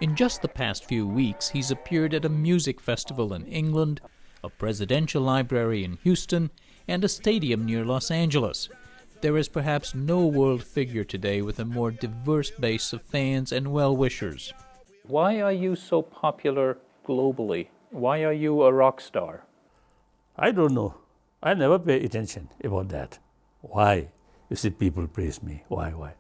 In just the past few weeks, he's appeared at a music festival in England, a presidential library in Houston, and a stadium near Los Angeles. There is perhaps no world figure today with a more diverse base of fans and well-wishers. Why are you so popular globally? Why are you a rock star? I don't know. I never pay attention about that. Why? You see, people praise me. Why?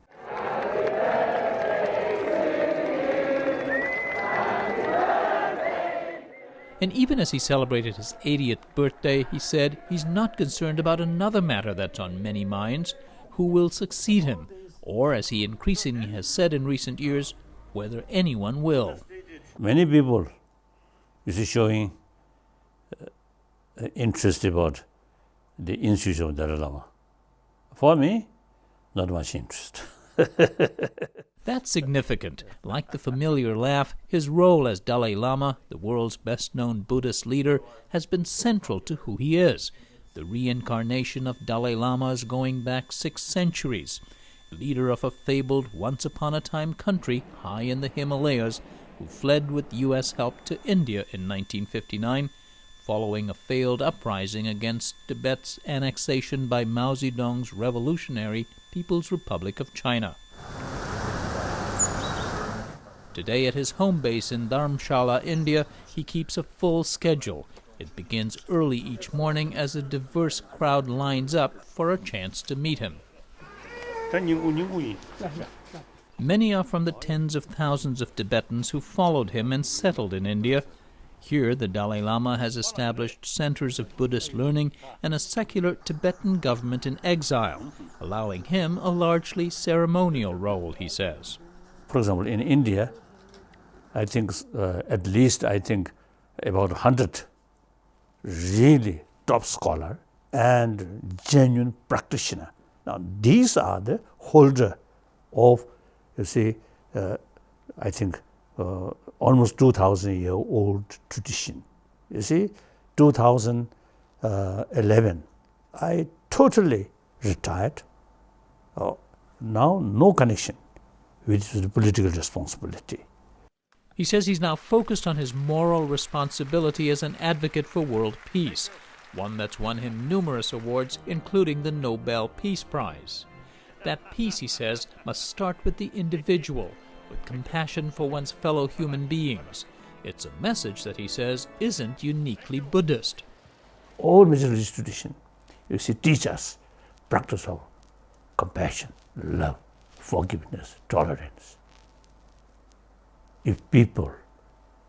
And even as he celebrated his 80th birthday, he said he's not concerned about another matter that's on many minds: who will succeed him, or, as he increasingly has said in recent years, whether anyone will. Many people, you see, showing interest about the institution of Dalai Lama. For me, not much interest. That's significant. Like the familiar laugh, his role as Dalai Lama, the world's best-known Buddhist leader, has been central to who he is. The reincarnation of Dalai Lamas going back 6 centuries. Leader of a fabled once-upon-a-time country high in the Himalayas, who fled with U.S. help to India in 1959, following a failed uprising against Tibet's annexation by Mao Zedong's revolutionary People's Republic of China. Today at his home base in Dharamsala, India, he keeps a full schedule. It begins early each morning as a diverse crowd lines up for a chance to meet him. Many are from the tens of thousands of Tibetans who followed him and settled in India. Here, the Dalai Lama has established centers of Buddhist learning and a secular Tibetan government in exile, allowing him a largely ceremonial role, he says. For example, in India, I think at least about 100 really top scholar and genuine practitioner. Now, these are the holder of, you see, almost 2,000-year-old tradition. You see, 2011, I totally retired. Now, no connection with the political responsibility. He says he's now focused on his moral responsibility as an advocate for world peace, one that's won him numerous awards, including the Nobel Peace Prize. That peace, he says, must start with the individual, with compassion for one's fellow human beings. It's a message that he says isn't uniquely Buddhist. All major religious traditions, you see, teach us practice of compassion, love, forgiveness, tolerance. If people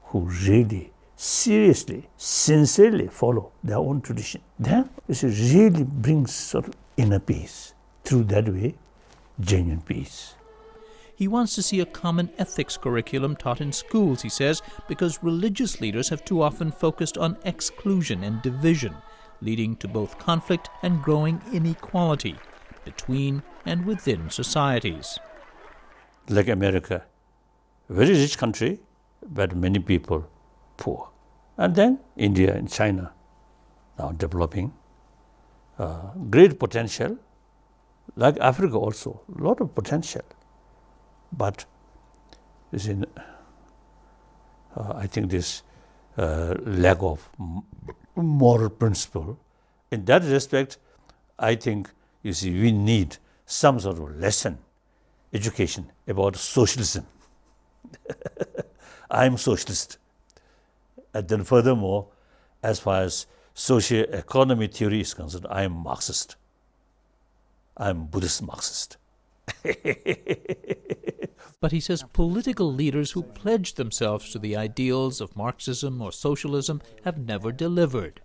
who really, seriously, sincerely follow their own tradition, then it really brings sort of inner peace. Through that way, genuine peace. He wants to see a common ethics curriculum taught in schools, he says, because religious leaders have too often focused on exclusion and division, leading to both conflict and growing inequality between and within societies. Like America, very rich country, but many people poor. And then India and China, now developing, great potential. Like Africa also, a lot of potential. But this I think this lack of moral principle. In that respect, I think, you see, we need some sort of lesson, education about socialism. I am socialist. And then furthermore, as far as socio-economy theory is concerned, I am Marxist. I am Buddhist Marxist. But he says political leaders who pledged themselves to the ideals of Marxism or socialism have never delivered.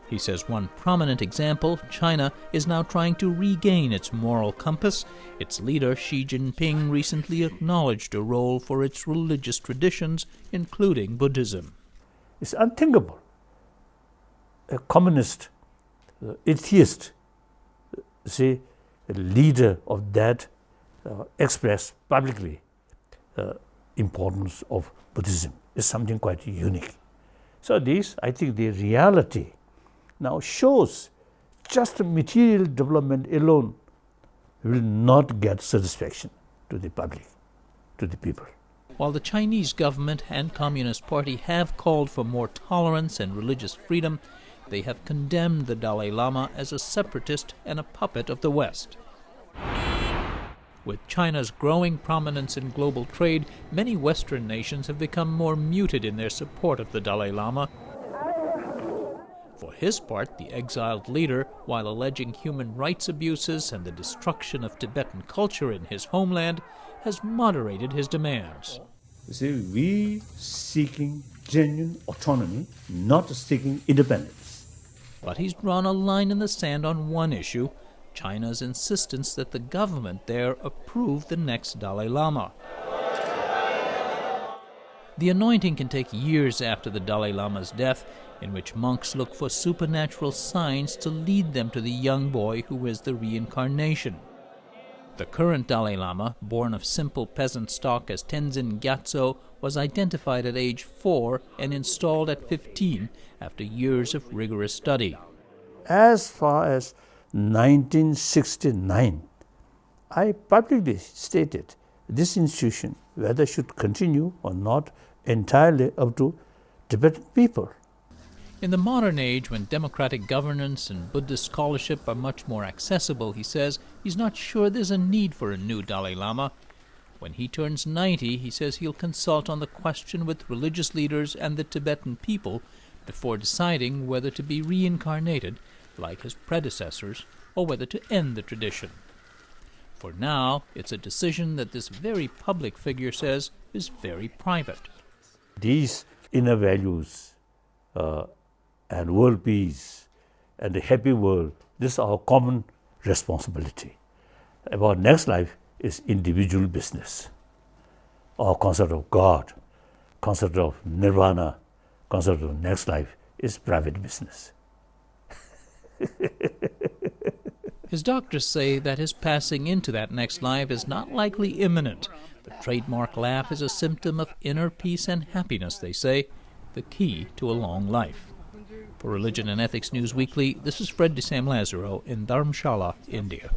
He says one prominent example, China, is now trying to regain its moral compass. Its leader, Xi Jinping, recently acknowledged a role for its religious traditions, including Buddhism. It's unthinkable. A communist, atheist, say, a leader of that expressed publicly importance of Buddhism is something quite unique. So this, I think, the reality now shows just material development alone will not get satisfaction to the public, to the people. While the Chinese government and Communist Party have called for more tolerance and religious freedom, they have condemned the Dalai Lama as a separatist and a puppet of the West. With China's growing prominence in global trade, many Western nations have become more muted in their support of the Dalai Lama. For his part, the exiled leader, while alleging human rights abuses and the destruction of Tibetan culture in his homeland, has moderated his demands. You see, we seeking genuine autonomy, not seeking independence. But he's drawn a line in the sand on one issue: China's insistence that the government there approve the next Dalai Lama. The anointing can take years after the Dalai Lama's death, in which monks look for supernatural signs to lead them to the young boy who is the reincarnation. The current Dalai Lama, born of simple peasant stock as Tenzin Gyatso, was identified at age 4 and installed at 15 after years of rigorous study. As far as 1969, I publicly stated this institution, whether should continue or not, entirely up to Tibetan people. In the modern age, when democratic governance and Buddhist scholarship are much more accessible, he says, he's not sure there's a need for a new Dalai Lama. When he turns 90, he says he'll consult on the question with religious leaders and the Tibetan people before deciding whether to be reincarnated, like his predecessors, or whether to end the tradition. For now, it's a decision that this very public figure says is very private. These inner values and world peace and the happy world, this is our common responsibility. About next life is individual business. Our concept of God, concept of nirvana, concept of next life is private business. His doctors say that his passing into that next life is not likely imminent. The trademark laugh is a symptom of inner peace and happiness, they say, the key to a long life. For Religion and Ethics News Weekly, this is Fred de Sam Lazaro in Dharamsala, India.